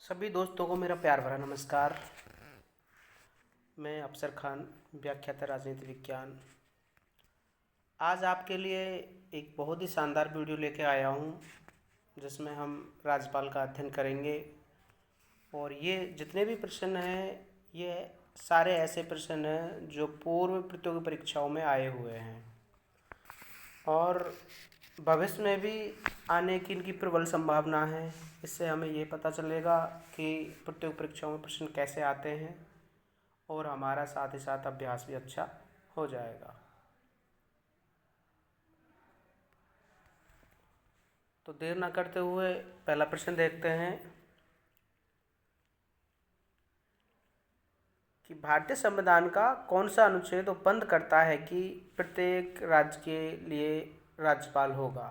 सभी दोस्तों को मेरा प्यार भरा नमस्कार। मैं अफसर खान, व्याख्याता राजनीति विज्ञान। आज आपके लिए एक बहुत ही शानदार वीडियो लेके आया हूँ जिसमें हम राज्यपाल का अध्ययन करेंगे। और ये जितने भी प्रश्न हैं ये सारे ऐसे प्रश्न हैं जो पूर्व प्रतियोगी परीक्षाओं में आए हुए हैं और भविष्य में भी आने की इनकी प्रबल संभावना है। इससे हमें ये पता चलेगा कि प्रतियोगी परीक्षाओं में प्रश्न कैसे आते हैं और हमारा साथ ही साथ अभ्यास भी अच्छा हो जाएगा। तो देर ना करते हुए पहला प्रश्न देखते हैं कि भारतीय संविधान का कौन सा अनुच्छेद उपबंध करता है कि प्रत्येक राज्य के लिए राज्यपाल होगा।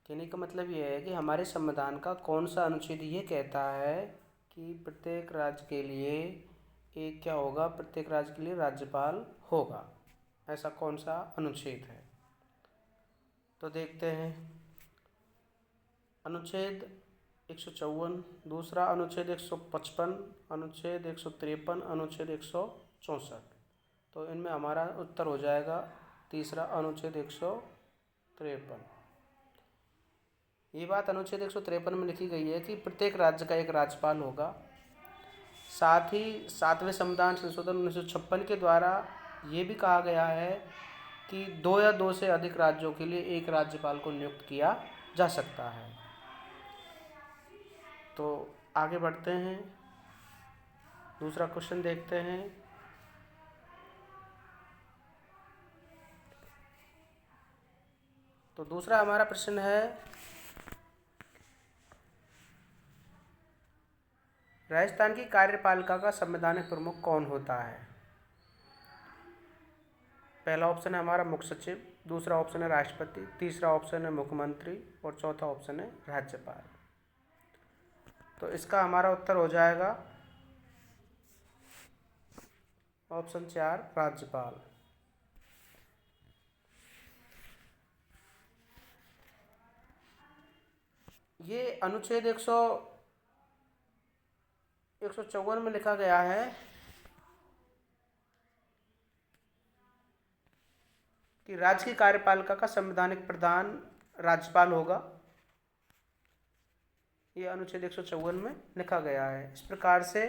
कहने का मतलब ये है कि हमारे संविधान का कौन सा अनुच्छेद ये कहता है कि प्रत्येक राज्य के लिए एक क्या होगा, प्रत्येक राज्य के लिए राज्यपाल होगा। ऐसा कौन सा अनुच्छेद है, तो देखते हैं। अनुच्छेद 154, दूसरा अनुच्छेद 155, अनुच्छेद 153, अनुच्छेद 164। तो इनमें हमारा उत्तर हो जाएगा तीसरा अनुच्छेद 153। ये बात अनुच्छेद 153 में लिखी गई है कि प्रत्येक राज्य का एक राज्यपाल होगा। साथ ही 7वें संविधान संशोधन 1956 के द्वारा ये भी कहा गया है कि 2 या 2 से अधिक राज्यों के लिए एक राज्यपाल को नियुक्त किया जा सकता है। तो आगे बढ़ते हैं, दूसरा क्वेश्चन देखते हैं। तो दूसरा हमारा प्रश्न है, राजस्थान की कार्यपालिका का संवैधानिक प्रमुख कौन होता है। पहला ऑप्शन है हमारा मुख्य सचिव, दूसरा ऑप्शन है राष्ट्रपति, तीसरा ऑप्शन है मुख्यमंत्री और चौथा ऑप्शन है राज्यपाल। तो इसका हमारा उत्तर हो जाएगा ऑप्शन 4 राज्यपाल। ये अनुच्छेद 154 में लिखा गया है कि राज्य की कार्यपालिका का संवैधानिक प्रधान राज्यपाल होगा। ये अनुच्छेद 154 में लिखा गया है। इस प्रकार से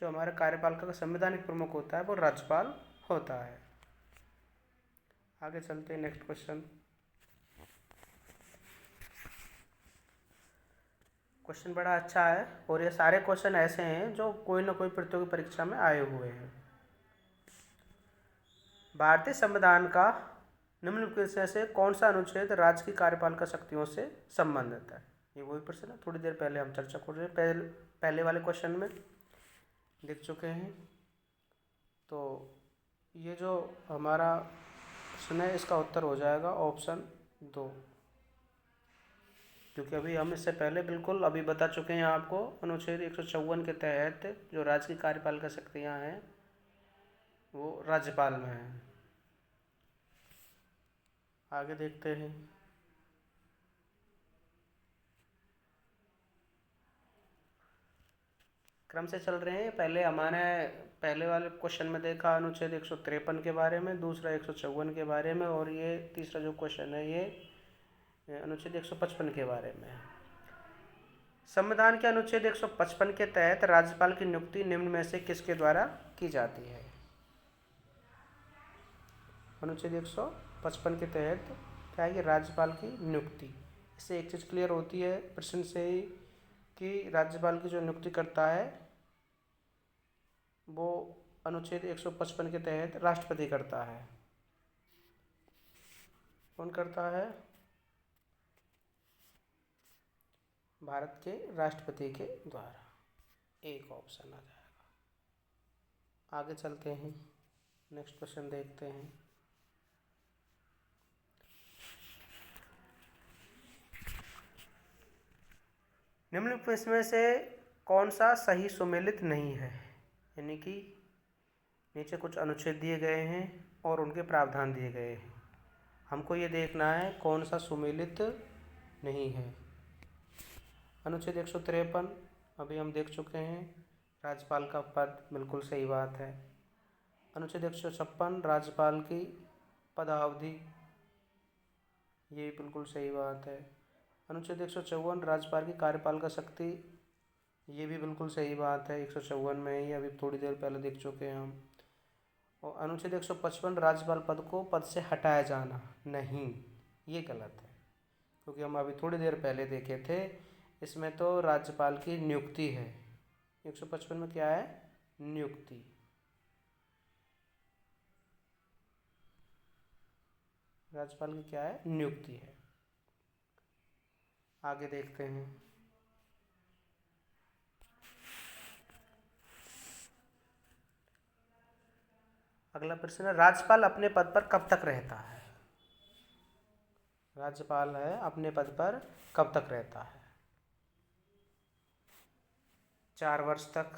जो हमारे कार्यपालिका का संवैधानिक प्रमुख होता है वो राज्यपाल होता है। आगे चलते हैं, नेक्स्ट क्वेश्चन। क्वेश्चन बड़ा अच्छा है और ये सारे क्वेश्चन ऐसे हैं जो कोई ना कोई प्रतियोगी परीक्षा में आए हुए हैं। भारतीय संविधान का निम्नलिखित में से कौन सा अनुच्छेद राज्य की कार्यपालिका शक्तियों से संबंधित है। ये वही प्रश्न है, थोड़ी देर पहले हम चर्चा कर रहे हैं, पहले वाले क्वेश्चन में देख चुके हैं। तो ये जो हमारा प्रश्न है इसका उत्तर हो जाएगा ऑप्शन 2, क्योंकि अभी हम इससे पहले बिल्कुल अभी बता चुके हैं आपको अनुच्छेद 154 के तहत जो राज्य की कार्यपालिका शक्तियाँ हैं वो राज्यपाल में हैं। आगे देखते हैं। क्रम से चल रहे हैं। पहले हमारे पहले वाले क्वेश्चन में देखा अनुच्छेद 153 के बारे में, दूसरा 154 के बारे में और ये तीसरा जो क्वेश्चन है ये अनुच्छेद 155 के बारे में। संविधान के अनुच्छेद 155 के तहत राज्यपाल की नियुक्ति निम्न में से किसके द्वारा की जाती है। अनुच्छेद 155 के तहत क्या है कि राज्यपाल की नियुक्ति, इससे एक चीज़ क्लियर होती है प्रश्न से ही कि राज्यपाल की जो नियुक्ति करता है वो अनुच्छेद 155 के तहत राष्ट्रपति करता है। कौन करता है? भारत के राष्ट्रपति के द्वारा। एक ऑप्शन आ जाएगा। आगे चलते हैं, नेक्स्ट क्वेश्चन देखते हैं। निम्नलिखित में से कौन सा सही सुमेलित नहीं है। यानी कि नीचे कुछ अनुच्छेद दिए गए हैं और उनके प्रावधान दिए गए हैं, हमको ये देखना है कौन सा सुमेलित नहीं है। अनुच्छेद 153 अभी हम देख चुके हैं, राज्यपाल का पद, बिल्कुल सही बात है। अनुच्छेद 156 राज्यपाल की पदावधि, ये बिल्कुल सही बात है। अनुच्छेद 154 राज्यपाल की कार्यपालिका शक्ति, ये भी बिल्कुल सही बात है, 154 में ही अभी थोड़ी देर पहले देख चुके हैं हम। और अनुच्छेद 155 राज्यपाल पद को पद से हटाया जाना, नहीं, ये गलत है, क्योंकि हम अभी थोड़ी देर पहले देखे थे, इसमें तो राज्यपाल की नियुक्ति है। 155 में क्या है? नियुक्ति। राज्यपाल की क्या है? नियुक्ति है। आगे देखते हैं। अगला प्रश्न है, राज्यपाल अपने पद पर कब तक रहता है? राज्यपाल है अपने पद पर कब तक रहता है? 4 वर्ष तक?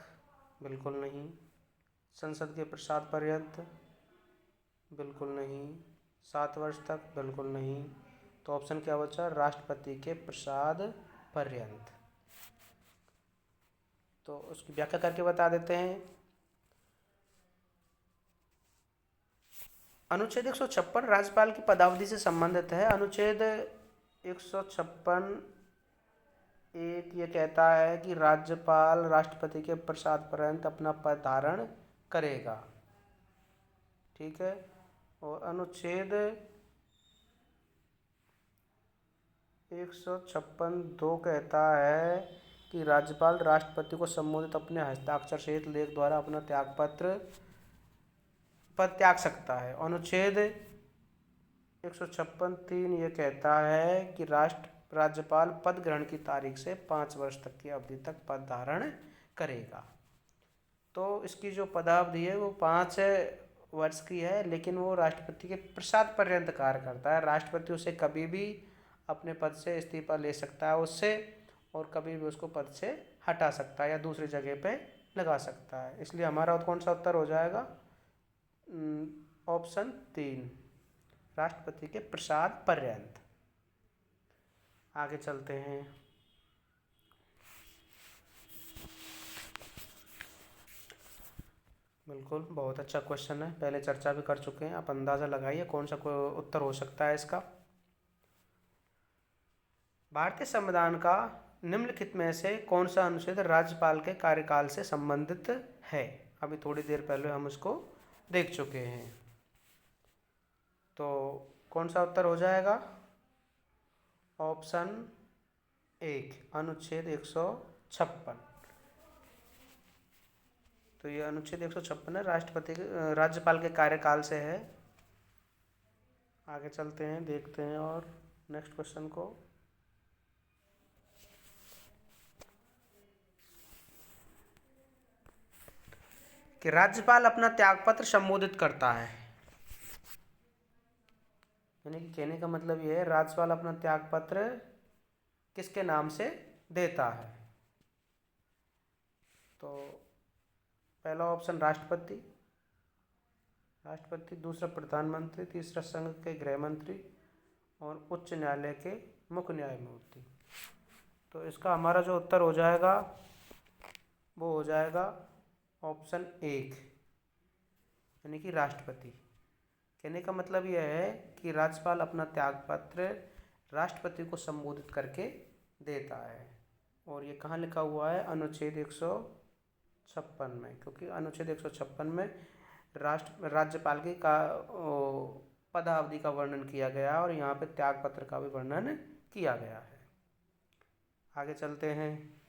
बिल्कुल नहीं। संसद के प्रसाद पर्यंत? बिल्कुल नहीं। 7 वर्ष तक? बिल्कुल नहीं। तो ऑप्शन क्या बचा? राष्ट्रपति के प्रसाद पर्यंत। तो उसकी व्याख्या करके बता देते हैं। अनुच्छेद 156 राज्यपाल की पदावधि से संबंधित है। अनुच्छेद 156 एक ये कहता है कि राज्यपाल राष्ट्रपति के प्रसाद पर्यंत अपना पद धारण करेगा, ठीक है। और अनुच्छेद 156(2) कहता है कि राज्यपाल राष्ट्रपति को संबोधित अपने हस्ताक्षर सहित लेख द्वारा अपना पद त्याग सकता है। अनुच्छेद 156(3) ये कहता है कि राज्यपाल पद ग्रहण की तारीख से 5 वर्ष तक की अवधि तक पद धारण करेगा। तो इसकी जो पदावधि है वो 5 वर्ष की है, लेकिन वो राष्ट्रपति के प्रसाद पर्यंत कार्य करता है। राष्ट्रपति उसे कभी भी अपने पद से इस्तीफा ले सकता है उससे, और कभी भी उसको पद से हटा सकता है या दूसरी जगह पे लगा सकता है। इसलिए हमारा कौन सा उत्तर हो जाएगा? ऑप्शन 3, राष्ट्रपति के प्रसाद पर्यंत। आगे चलते हैं। बिल्कुल, बहुत अच्छा क्वेश्चन है, पहले चर्चा भी कर चुके हैं। आप अंदाज़ा लगाइए कौन सा उत्तर हो सकता है इसका। भारतीय संविधान का निम्नलिखित में से कौन सा अनुच्छेद राज्यपाल के कार्यकाल से संबंधित है? अभी थोड़ी देर पहले हम उसको देख चुके हैं। तो कौन सा उत्तर हो जाएगा? ऑप्शन 1, अनुच्छेद 156। तो ये अनुच्छेद 156 है, राज्यपाल के कार्यकाल से है। आगे चलते हैं, देखते हैं और नेक्स्ट क्वेश्चन को। कि राज्यपाल अपना त्यागपत्र संबोधित करता है, यानी कि कहने का मतलब ये है राज्यपाल अपना त्यागपत्र किसके नाम से देता है? तो पहला ऑप्शन राष्ट्रपति, दूसरा प्रधानमंत्री, तीसरा संघ के गृह मंत्री और उच्च न्यायालय के मुख्य न्यायमूर्ति। तो इसका हमारा जो उत्तर हो जाएगा वो हो जाएगा ऑप्शन 1, यानी कि राष्ट्रपति। कहने का मतलब यह है कि राज्यपाल अपना त्यागपत्र राष्ट्रपति को संबोधित करके देता है। और ये कहाँ लिखा हुआ है? अनुच्छेद 156 में, क्योंकि अनुच्छेद 156 में राज्यपाल की पदावधि का वर्णन किया गया और यहाँ पे त्यागपत्र का भी वर्णन किया गया है। आगे चलते हैं।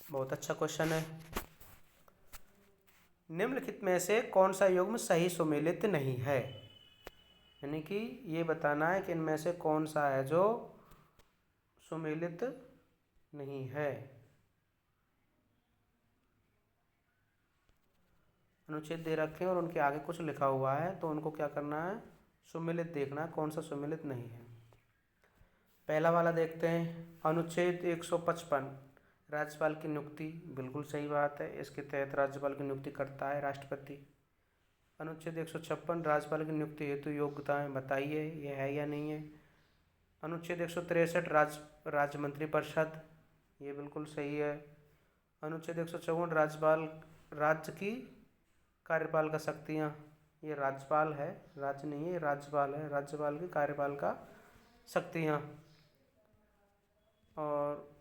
बहुत अच्छा क्वेश्चन है। निम्नलिखित में से कौन सा युग्म सही सुमेलित नहीं है? यानी कि ये बताना है कि इनमें से कौन सा है जो सुमेलित नहीं है। अनुच्छेद दे रखे हैं और उनके आगे कुछ लिखा हुआ है, तो उनको क्या करना है? सुमेलित देखना है, कौन सा सुमेलित नहीं है। पहला वाला देखते हैं, अनुच्छेद 155 राज्यपाल की नियुक्ति, बिल्कुल सही बात है, इसके तहत राज्यपाल की नियुक्ति करता है राष्ट्रपति। अनुच्छेद 156 राज्यपाल की नियुक्ति हेतु योग्यताएं बताइए, ये है या नहीं है? अनुच्छेद 163 राज्य मंत्रिपरिषद, ये बिल्कुल सही है। अनुच्छेद 154 राज्यपाल, राज्य की कार्यपालिका शक्तियाँ, ये राज्यपाल है, राज्य नहीं है, ये राज्यपाल है, राज्यपाल की कार्यपालिका शक्तियाँ। और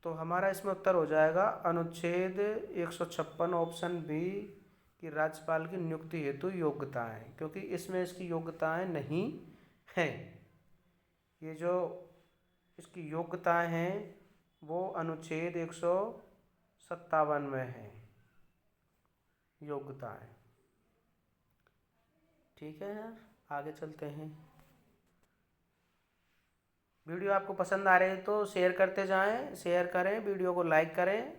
तो हमारा इसमें उत्तर हो जाएगा अनुच्छेद 156 ऑप्शन बी कि राज्यपाल की नियुक्ति हेतु योग्यताएं, क्योंकि इसमें इसकी योग्यताएं नहीं हैं। ये जो इसकी योग्यताएं हैं वो अनुच्छेद 157 में है, योग्यताएं। ठीक है यार, आगे चलते हैं। वीडियो आपको पसंद आ रही है तो शेयर करते जाएं, शेयर करें, वीडियो को लाइक करें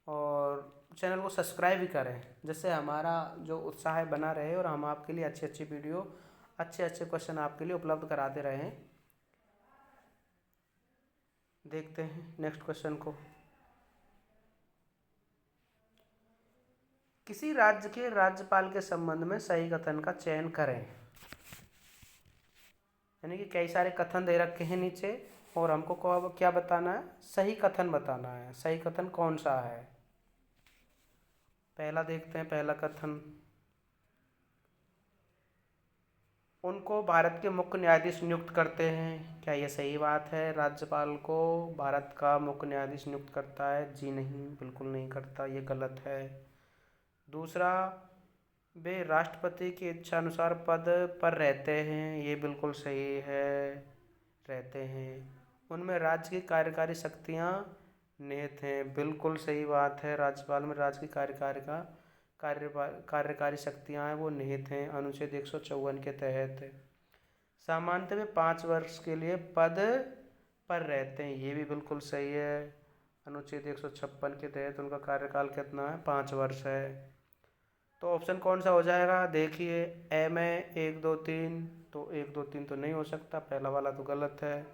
और चैनल को सब्सक्राइब भी करें, जिससे हमारा जो उत्साह बना रहे और हम आपके लिए अच्छी अच्छी वीडियो, अच्छे अच्छे क्वेश्चन आपके लिए उपलब्ध कराते रहें। देखते हैं नेक्स्ट क्वेश्चन को। किसी राज्य के राज्यपाल के संबंध में सही कथन का चयन करें। यानी कि कई सारे कथन दे रखे हैं नीचे और हमको क्या बताना है, सही कथन बताना है। सही कथन कौन सा है? पहला देखते हैं, पहला कथन, उनको भारत के मुख्य न्यायाधीश नियुक्त करते हैं। क्या यह सही बात है? राज्यपाल को भारत का मुख्य न्यायाधीश नियुक्त करता है? जी नहीं, बिल्कुल नहीं करता, ये गलत है। दूसरा, वे राष्ट्रपति की इच्छा अनुसार पद पर रहते हैं। ये बिल्कुल सही है, रहते हैं। उनमें राज्य की कार्यकारी शक्तियाँ निहित हैं। बिल्कुल सही बात है, राज्यपाल में राज्य की कार्यकारी शक्तियाँ हैं वो निहित हैं अनुच्छेद 154 के तहत। सामान्यतः वे 5 वर्ष के लिए पद पर रहते हैं। ये भी बिल्कुल सही है, अनुच्छेद 156 के तहत उनका कार्यकाल कितना है? 5 वर्ष है। तो ऑप्शन कौन सा हो जाएगा? देखिए, ए में 1 2 3, तो 1 2 3 तो नहीं हो सकता, पहला वाला तो गलत है।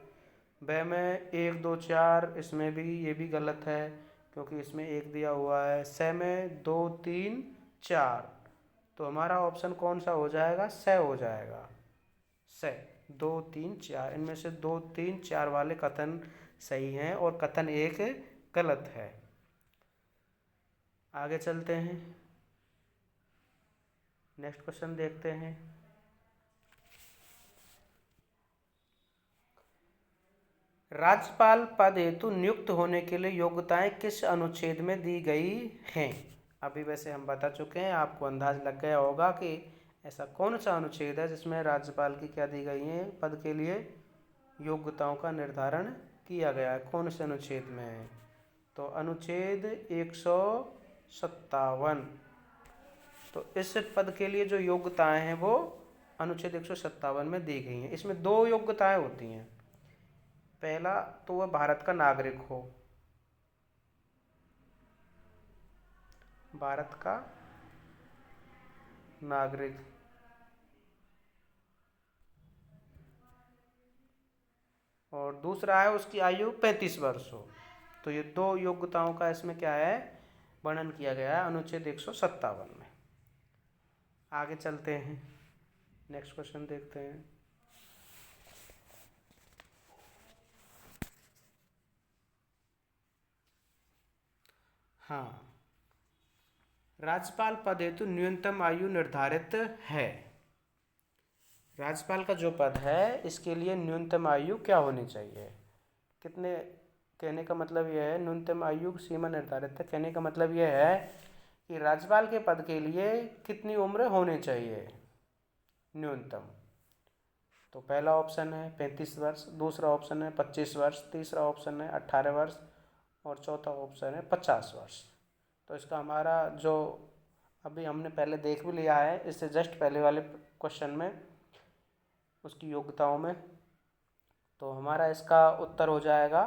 ब में 1 2 4, इसमें भी ये भी गलत है क्योंकि इसमें 1 दिया हुआ है। स में 2 3 4, तो हमारा ऑप्शन कौन सा हो जाएगा? स हो जाएगा। स 2 3 4, इनमें से 2 3 4 वाले कथन सही हैं और कथन 1 गलत है। आगे चलते हैं, नेक्स्ट क्वेश्चन देखते हैं। राज्यपाल पद हेतु नियुक्त होने के लिए योग्यताएं किस अनुच्छेद में दी गई हैं? अभी वैसे हम बता चुके हैं, आपको अंदाज लग गया होगा कि ऐसा कौन सा अनुच्छेद है जिसमें राज्यपाल की क्या दी गई है, पद के लिए योग्यताओं का निर्धारण किया गया है, कौन से अनुच्छेद में है। तो अनुच्छेद 157। तो इस पद के लिए जो योग्यताएं हैं वो अनुच्छेद 157 में दी गई हैं। इसमें 2 योग्यताएं होती हैं। पहला तो वह भारत का नागरिक हो, भारत का नागरिक, और दूसरा है उसकी आयु 35 वर्ष हो। तो ये 2 योग्यताओं का इसमें क्या है, वर्णन किया गया है अनुच्छेद 157 में। आगे चलते हैं, नेक्स्ट क्वेश्चन देखते हैं। हाँ, राज्यपाल पद हेतु न्यूनतम आयु निर्धारित है। राज्यपाल का जो पद है इसके लिए न्यूनतम आयु क्या होनी चाहिए, कितने, कहने का मतलब यह है न्यूनतम आयु सीमा निर्धारित है। कहने का मतलब यह है कि राज्यपाल के पद के लिए कितनी उम्र होनी चाहिए न्यूनतम। तो पहला ऑप्शन है 35 वर्ष, दूसरा ऑप्शन है 25 वर्ष, तीसरा ऑप्शन है 18 वर्ष और चौथा ऑप्शन है 50 वर्ष। तो इसका हमारा जो अभी हमने पहले देख भी लिया है, इससे जस्ट पहले वाले क्वेश्चन में उसकी योग्यताओं में, तो हमारा इसका उत्तर हो जाएगा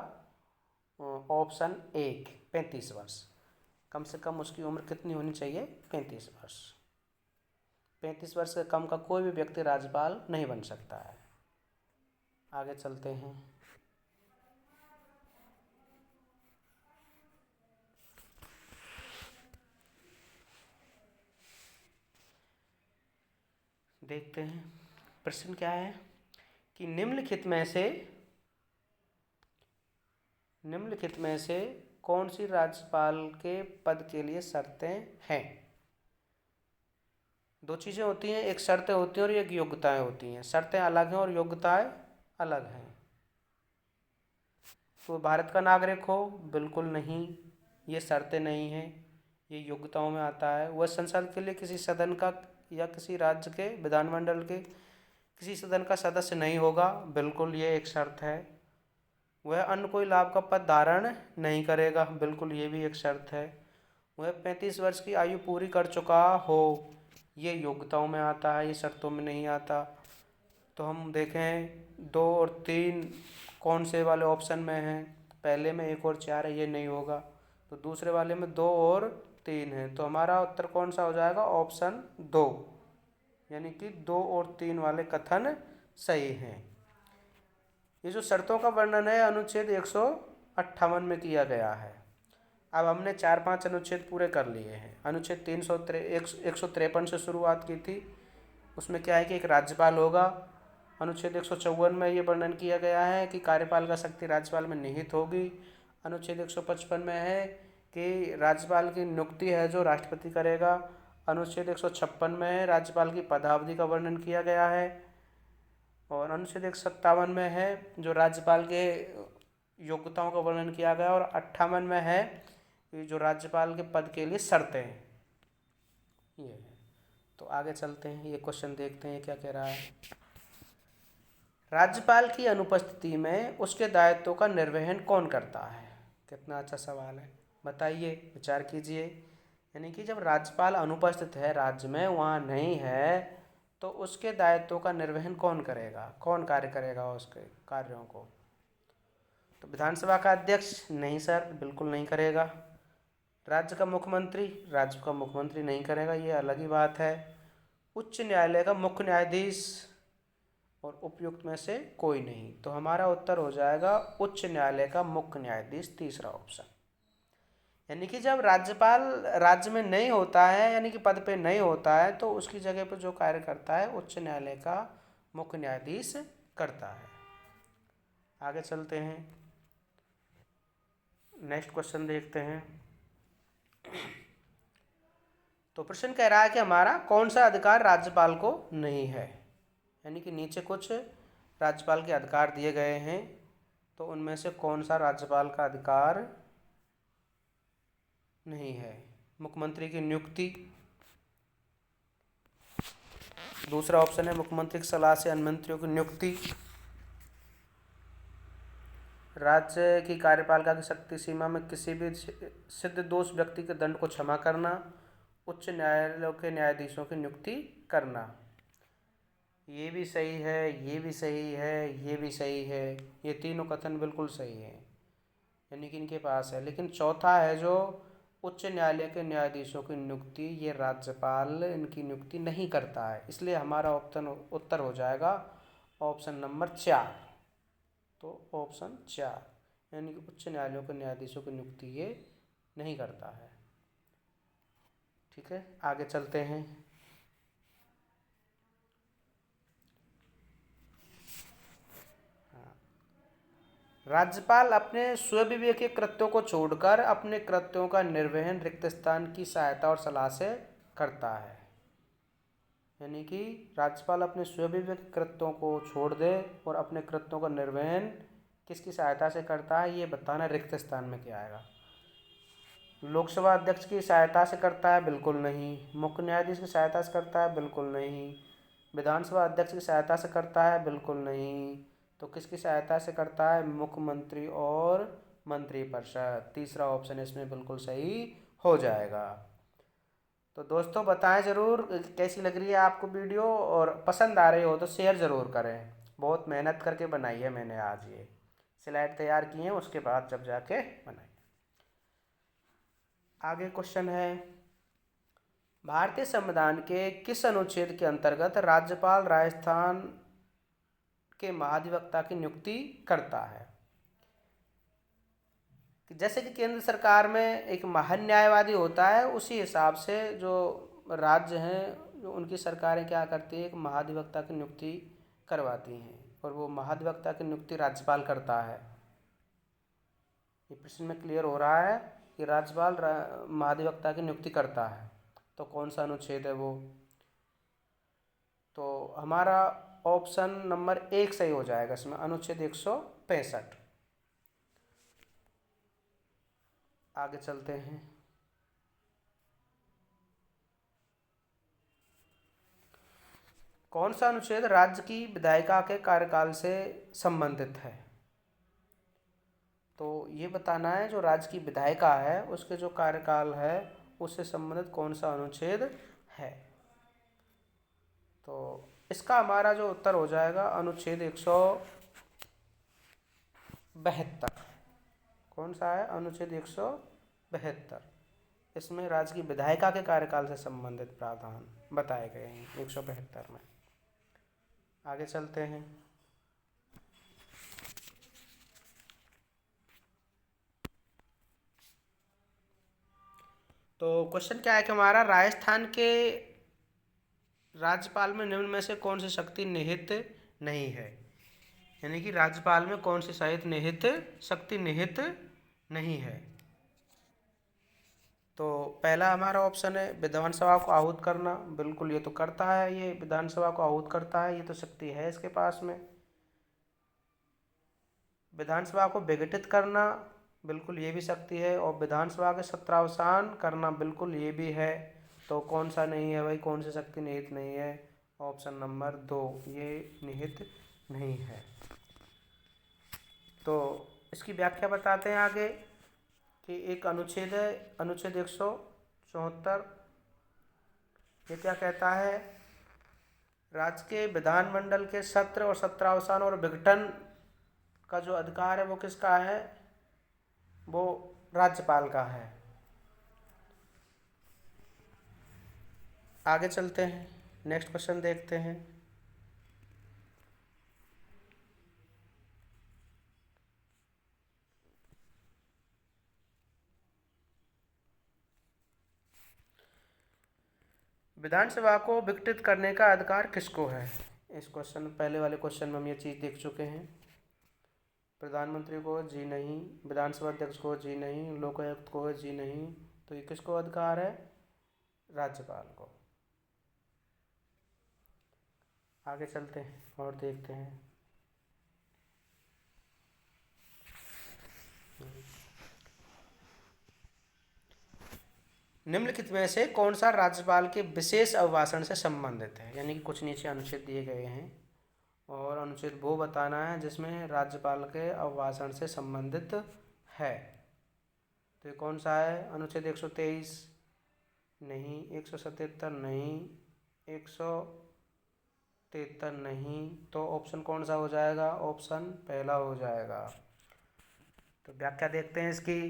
ऑप्शन 1, 35 वर्ष। कम से कम उसकी उम्र कितनी होनी चाहिए? 35 वर्ष। 35 वर्ष से कम का कोई भी व्यक्ति राज्यपाल नहीं बन सकता है। आगे चलते हैं, देखते हैं प्रश्न क्या है। कि निम्नलिखित में से कौन सी राज्यपाल के पद के लिए शर्तें हैं। दो चीज़ें होती हैं, एक शर्तें होती हैं और एक योग्यताएं होती हैं। शर्तें अलग हैं और योग्यताएं अलग हैं। तो भारत का नागरिक हो, बिल्कुल नहीं, ये शर्तें नहीं हैं, ये योग्यताओं में आता है। वह संसद के लिए किसी सदन का या किसी राज्य के विधानमंडल के किसी सदन का सदस्य नहीं होगा, बिल्कुल ये एक शर्त है। वह अन्य कोई लाभ का पद धारण नहीं करेगा, बिल्कुल ये भी एक शर्त है। वह 35 वर्ष की आयु पूरी कर चुका हो, ये योग्यताओं में आता है, ये शर्तों में नहीं आता। तो हम देखें 2 और 3 कौन से वाले ऑप्शन में हैं। पहले में 1 और 4 है, ये नहीं होगा। तो दूसरे वाले में 2 और 3 है, तो हमारा उत्तर कौन सा हो जाएगा, ऑप्शन 2, यानी कि 2 और 3 वाले कथन सही हैं। ये जो शर्तों का वर्णन है अनुच्छेद 158 में किया गया है। अब हमने 4-5 अनुच्छेद पूरे कर लिए हैं। अनुच्छेद 153 से शुरुआत की थी, उसमें क्या है कि एक राज्यपाल होगा। अनुच्छेद 154 में ये वर्णन किया गया है कि कार्यपालिका शक्ति राज्यपाल में निहित होगी। अनुच्छेद 155 में है कि राज्यपाल की नियुक्ति है जो राष्ट्रपति करेगा। अनुच्छेद 156 में है राज्यपाल की पदावधि का वर्णन किया गया है। और अनुच्छेद 157 में है जो राज्यपाल के योग्यताओं का वर्णन किया गया। और 58 में है कि जो राज्यपाल के पद के लिए शर्तें हैं, ये है। तो आगे चलते हैं, ये क्वेश्चन देखते हैं क्या कह रहा है। राज्यपाल की अनुपस्थिति में उसके दायित्वों का निर्वहन कौन करता है। कितना अच्छा सवाल है, बताइए, विचार कीजिए। यानी कि जब राज्यपाल अनुपस्थित है, राज्य में वहाँ नहीं है, तो उसके दायित्वों का निर्वहन कौन करेगा, कौन कार्य करेगा उसके कार्यों को। तो विधानसभा का अध्यक्ष, नहीं सर, बिल्कुल नहीं करेगा। राज्य का मुख्यमंत्री, राज्य का मुख्यमंत्री नहीं करेगा, ये अलग ही बात है। उच्च न्यायालय का मुख्य न्यायाधीश और उपयुक्त में से कोई नहीं। तो हमारा उत्तर हो जाएगा उच्च न्यायालय का मुख्य न्यायाधीश, तीसरा ऑप्शन। यानी कि जब राज्यपाल राज्य में नहीं होता है, यानी कि पद पे नहीं होता है, तो उसकी जगह पर जो कार्य करता है उच्च न्यायालय का मुख्य न्यायाधीश करता है। आगे चलते हैं, नेक्स्ट क्वेश्चन देखते हैं। तो प्रश्न कह रहा है कि हमारा कौन सा अधिकार राज्यपाल को नहीं है। यानी कि नीचे कुछ राज्यपाल के अधिकार दिए गए हैं, तो उनमें से कौन सा राज्यपाल का अधिकार नहीं है। मुख्यमंत्री की नियुक्ति, दूसरा ऑप्शन है मुख्यमंत्री की सलाह से अन्य मंत्रियों की नियुक्ति। राज्य की कार्यपालिका की शक्ति सीमा में किसी भी सिद्ध दोष व्यक्ति के दंड को क्षमा करना। उच्च न्यायालयों के न्यायाधीशों की नियुक्ति करना। ये भी सही है, ये भी सही है, ये भी सही है, ये तीनों कथन बिल्कुल सही है, यानी कि इनके पास है। लेकिन चौथा है जो उच्च न्यायालय के न्यायाधीशों की नियुक्ति, ये राज्यपाल इनकी नियुक्ति नहीं करता है, इसलिए हमारा उत्तर हो जाएगा ऑप्शन नंबर 4। तो ऑप्शन 4, यानी कि उच्च न्यायालयों के न्यायाधीशों की नियुक्ति ये नहीं करता है। ठीक है, आगे चलते हैं। राज्यपाल अपने स्वविवेकी कृत्यों को छोड़कर अपने कृत्यों का निर्वहन रिक्त स्थान की सहायता और सलाह से करता है। यानी कि राज्यपाल अपने स्वविवेकी कृत्यों को छोड़ दे और अपने कृत्यों का निर्वहन किसकी सहायता से करता है, ये बताना रिक्त स्थान में क्या आएगा। लोकसभा अध्यक्ष की सहायता से करता है, बिल्कुल नहीं। मुख्य न्यायाधीश की सहायता से करता है, बिल्कुल नहीं। विधानसभा अध्यक्ष की सहायता से करता है, बिल्कुल नहीं। तो किसकी सहायता से करता है, मुख्यमंत्री और मंत्रिपरिषद, तीसरा ऑप्शन इसमें बिल्कुल सही हो जाएगा। तो दोस्तों बताएं ज़रूर कैसी लग रही है आपको वीडियो, और पसंद आ रही हो तो शेयर ज़रूर करें। बहुत मेहनत करके बनाई है मैंने, आज ये स्लाइड तैयार की हैं, उसके बाद जब जाके बनाई। आगे क्वेश्चन है, भारतीय संविधान के किस अनुच्छेद के अंतर्गत राज्यपाल राजस्थान के महाधिवक्ता की नियुक्ति करता है। जैसे कि केंद्र सरकार में एक महान्यायवादी होता है, उसी हिसाब से जो राज्य हैं, जो उनकी सरकारें क्या करती है, एक महाधिवक्ता की नियुक्ति करवाती हैं। और वो महाधिवक्ता की नियुक्ति राज्यपाल करता है। ये प्रश्न में क्लियर हो रहा है कि राज्यपाल महाधिवक्ता की नियुक्ति करता है। तो कौन सा अनुच्छेद है वो? तो हमारा ऑप्शन नंबर 1 सही हो जाएगा इसमें, अनुच्छेद 165। आगे चलते हैं। कौन सा अनुच्छेद राज्य की विधायिका के कार्यकाल से संबंधित है? तो ये बताना है जो राज्य की विधायिका है उसके जो कार्यकाल है उससे संबंधित कौन सा अनुच्छेद है। तो इसका हमारा जो उत्तर हो जाएगा अनुच्छेद 172। कौन सा है? अनुच्छेद 172। इसमें राज्य की विधायिका के कार्यकाल से संबंधित प्रावधान बताए गए हैं 172 में। आगे चलते हैं। तो क्वेश्चन क्या है कि हमारा राजस्थान के राज्यपाल में निम्न में से कौन सी शक्ति निहित नहीं है? यानी कि राज्यपाल में कौन सी शक्ति निहित नहीं है? तो पहला हमारा ऑप्शन है विधानसभा को आहूत करना। बिल्कुल ये तो करता है, ये विधानसभा को आहूत करता है, ये तो शक्ति है इसके पास में। विधानसभा को विघटित करना, बिल्कुल ये भी शक्ति है। और विधानसभा के सत्रावसान करना, बिल्कुल ये भी है। तो कौन सा नहीं है भाई, कौन सी शक्ति निहित नहीं है? ऑप्शन नंबर 2 ये निहित नहीं है। तो इसकी व्याख्या बताते हैं आगे कि एक अनुच्छेद है, अनुच्छेद 174। ये क्या कहता है? राज्य के विधानमंडल के सत्र और सत्रावसान और विघटन का जो अधिकार है वो किसका है? वो राज्यपाल का है। आगे चलते हैं, नेक्स्ट क्वेश्चन देखते हैं। विधानसभा को विघटित करने का अधिकार किसको है? इस क्वेश्चन, पहले वाले क्वेश्चन में हम ये चीज़ देख चुके हैं। प्रधानमंत्री को जी नहीं, विधानसभा अध्यक्ष को जी नहीं, लोकायुक्त को जी नहीं। तो ये किसको अधिकार है? राज्यपाल को। आगे चलते हैं और देखते हैं। निम्नलिखित में से कौन सा राज्यपाल के विशेष अभिभाषण से संबंधित है? यानी कि कुछ नीचे अनुच्छेद दिए गए हैं और अनुच्छेद वो बताना है जिसमें राज्यपाल के अभिभाषण से संबंधित है। तो ये कौन सा है? अनुच्छेद 123 नहीं, 177 नहीं, 173 नहीं। तो ऑप्शन कौन सा हो जाएगा? ऑप्शन पहला हो जाएगा। तो व्याख्या देखते हैं इसकी।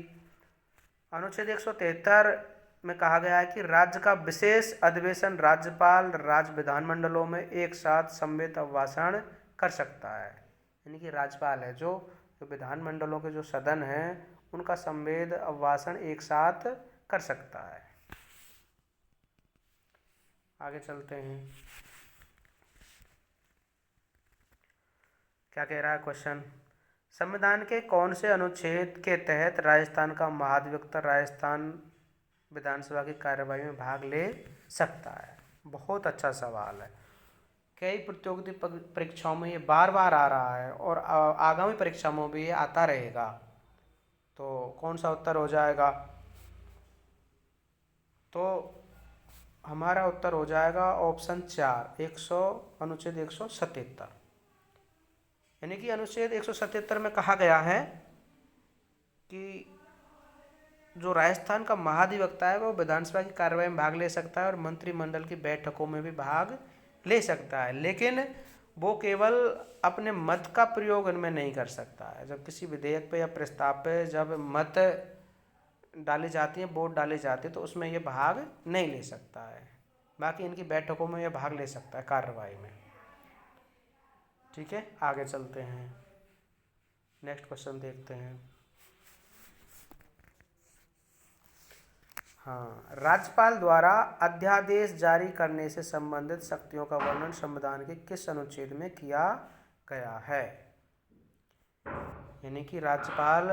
अनुच्छेद 173 में कहा गया है कि राज्य का विशेष अधिवेशन राज्यपाल राज्य विधानमंडलों में एक साथ सम्मिलित अभिभाषण कर सकता है। यानी कि राज्यपाल है जो विधानमंडलों के जो सदन हैं उनका संवेद अभिभाषण एक साथ कर सकता है। आगे चलते हैं, क्या कह रहा है क्वेश्चन? संविधान के कौन से अनुच्छेद के तहत राजस्थान का महाधिवक्ता राजस्थान विधानसभा की कार्यवाही में भाग ले सकता है? बहुत अच्छा सवाल है। कई प्रतियोगिता परीक्षाओं में ये बार बार आ रहा है और आगामी परीक्षाओं में भी ये आता रहेगा। तो कौन सा उत्तर हो जाएगा? तो हमारा उत्तर हो जाएगा ऑप्शन 4 अनुच्छेद 177। यानी कि अनुच्छेद 177 में कहा गया है कि जो राजस्थान का महाधिवक्ता है वो विधानसभा की कार्यवाही में भाग ले सकता है और मंत्रिमंडल की बैठकों में भी भाग ले सकता है, लेकिन वो केवल अपने मत का प्रयोग इनमें नहीं कर सकता है। जब किसी विधेयक पे या प्रस्ताव पे जब मत डाली जाती है, वोट डाली जाती है, तो उसमें ये भाग नहीं ले सकता है। बाकी इनकी बैठकों में ये भाग ले सकता है कार्यवाही में। ठीक है, आगे चलते हैं, नेक्स्ट क्वेश्चन देखते हैं। हाँ, राज्यपाल द्वारा अध्यादेश जारी करने से संबंधित शक्तियों का वर्णन संविधान के किस अनुच्छेद में किया गया है। यानी कि राज्यपाल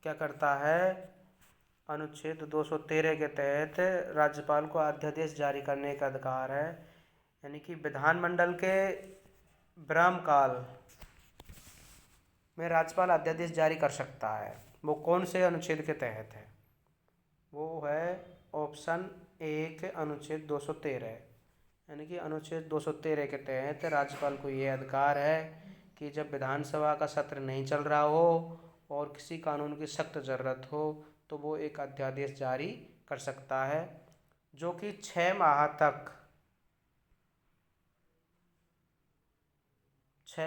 क्या करता है, अनुच्छेद 213 के तहत राज्यपाल को अध्यादेश जारी करने का अधिकार है। यानी कि विधानमंडल के विराम काल में राज्यपाल अध्यादेश जारी कर सकता है। वो कौन से अनुच्छेद के तहत है? वो है ऑप्शन ए के अनुच्छेद 213। यानी कि अनुच्छेद 213 के तहत राज्यपाल को ये अधिकार है कि जब विधानसभा का सत्र नहीं चल रहा हो और किसी कानून की सख्त ज़रूरत हो तो वो एक अध्यादेश जारी कर सकता है, जो कि 6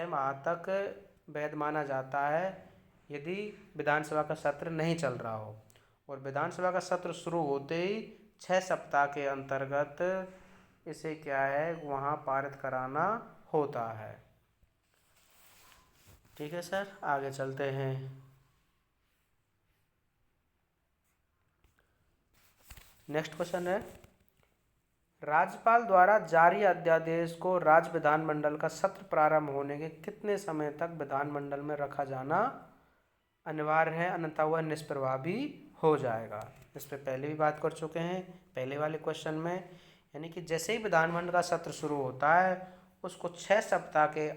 माह तक वैध माना जाता है यदि विधानसभा का सत्र नहीं चल रहा हो। और विधानसभा का सत्र शुरू होते ही 6 सप्ताह के अंतर्गत इसे क्या है, वहाँ पारित कराना होता है। ठीक है सर, आगे चलते हैं। नेक्स्ट क्वेश्चन है, राज्यपाल द्वारा जारी अध्यादेश को राज्य विधानमंडल का सत्र प्रारंभ होने के कितने समय तक विधानमंडल में रखा जाना अनिवार्य है, अन्यथा वह निष्प्रभावी हो जाएगा। इस पर पहले भी बात कर चुके हैं पहले वाले क्वेश्चन में। यानी कि जैसे ही विधानमंडल का सत्र शुरू होता है उसको 6 सप्ताह के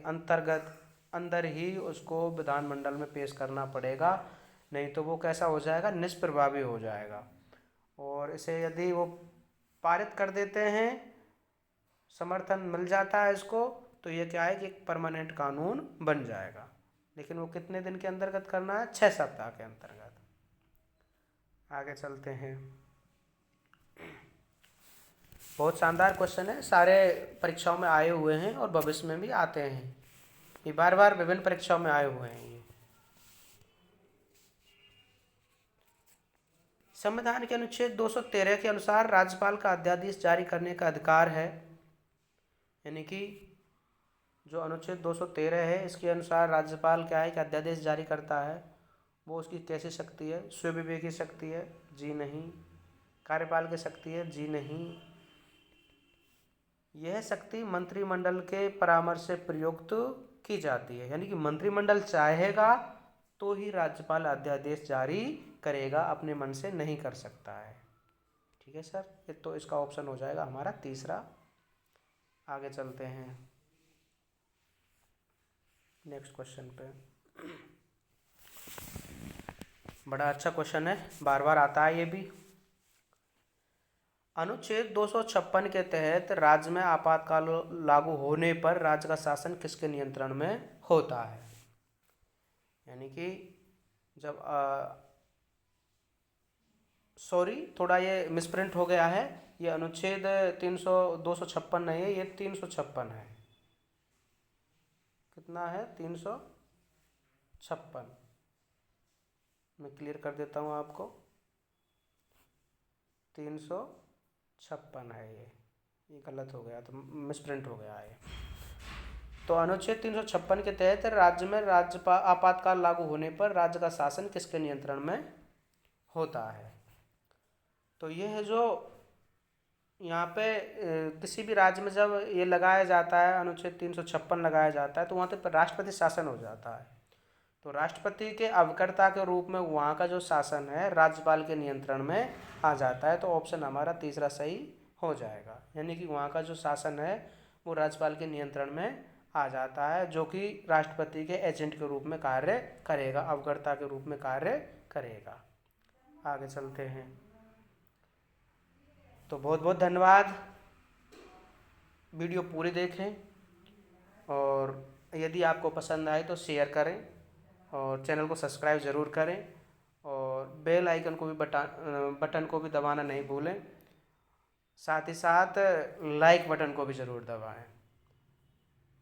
अंदर ही उसको विधानमंडल में पेश करना पड़ेगा, नहीं तो वो कैसा हो जाएगा, निष्प्रभावी हो जाएगा। और इसे यदि वो पारित कर देते हैं, समर्थन मिल जाता है इसको, तो ये क्या है कि एक परमानेंट कानून बन जाएगा। लेकिन वो कितने दिन के अंतर्गत करना है, 6 सप्ताह के अंतर्गत। आगे चलते हैं। बहुत शानदार क्वेश्चन है, सारे परीक्षाओं में आए हुए हैं और भविष्य में भी आते हैं। ये बार बार विभिन्न परीक्षाओं में आए हुए हैं। ये संविधान के अनुच्छेद 213 के अनुसार राज्यपाल का अध्यादेश जारी करने का अधिकार है। यानी कि जो अनुच्छेद 213 है इसके अनुसार राज्यपाल क्या है कि अध्यादेश जारी करता है। वो उसकी कैसी शक्ति है, स्वविवेकी शक्ति है, जी नहीं। कार्यपाल की शक्ति है, जी नहीं। यह शक्ति मंत्रिमंडल के परामर्श से प्रयुक्त की जाती है। यानी कि मंत्रिमंडल चाहेगा तो ही राज्यपाल अध्यादेश जारी करेगा, अपने मन से नहीं कर सकता है। ठीक है सर, ये तो इसका ऑप्शन हो जाएगा हमारा तीसरा। आगे चलते हैं नेक्स्ट क्वेश्चन पे। बड़ा अच्छा क्वेश्चन है, बार बार आता है ये भी। अनुच्छेद 256 के तहत राज्य में आपातकाल लागू होने पर राज्य का शासन किसके नियंत्रण में होता है? यानी कि जब थोड़ा ये मिसप्रिंट हो गया है, ये अनुच्छेद 256 नहीं है, ये 356 है। कितना है, 356। मैं क्लियर कर देता हूँ आपको, 356 है। ये गलत हो गया, तो मिसप्रिंट हो गया है। तो अनुच्छेद 356 के तहत राज्य में आपातकाल लागू होने पर राज्य का शासन किसके नियंत्रण में होता है? तो ये है जो यहाँ पे किसी भी राज्य में जब ये लगाया जाता है, अनुच्छेद 356 लगाया जाता है, तो वहाँ पे राष्ट्रपति शासन हो जाता है। तो राष्ट्रपति के अवकर्ता के रूप में वहाँ का जो शासन है राज्यपाल के नियंत्रण में आ जाता है। तो ऑप्शन हमारा तीसरा सही हो जाएगा। यानी कि वहाँ का जो शासन है वो राज्यपाल के नियंत्रण में आ जाता है, जो कि राष्ट्रपति के एजेंट के रूप में कार्य करेगा, अवकर्ता के रूप में कार्य करेगा। आगे चलते हैं। तो बहुत बहुत धन्यवाद, वीडियो पूरी देखें और यदि आपको पसंद आए तो शेयर करें और चैनल को सब्सक्राइब ज़रूर करें और बेल आइकन को भी बटन को भी दबाना नहीं भूलें। साथ ही साथ लाइक बटन को भी ज़रूर दबाएं।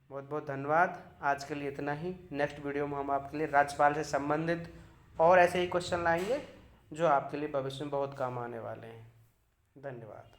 बहुत बहुत धन्यवाद, आज के लिए इतना ही। नेक्स्ट वीडियो में हम आपके लिए राज्यपाल से संबंधित और ऐसे ही क्वेश्चन लाएंगे जो आपके लिए भविष्य में बहुत काम आने वाले हैं। धन्यवाद।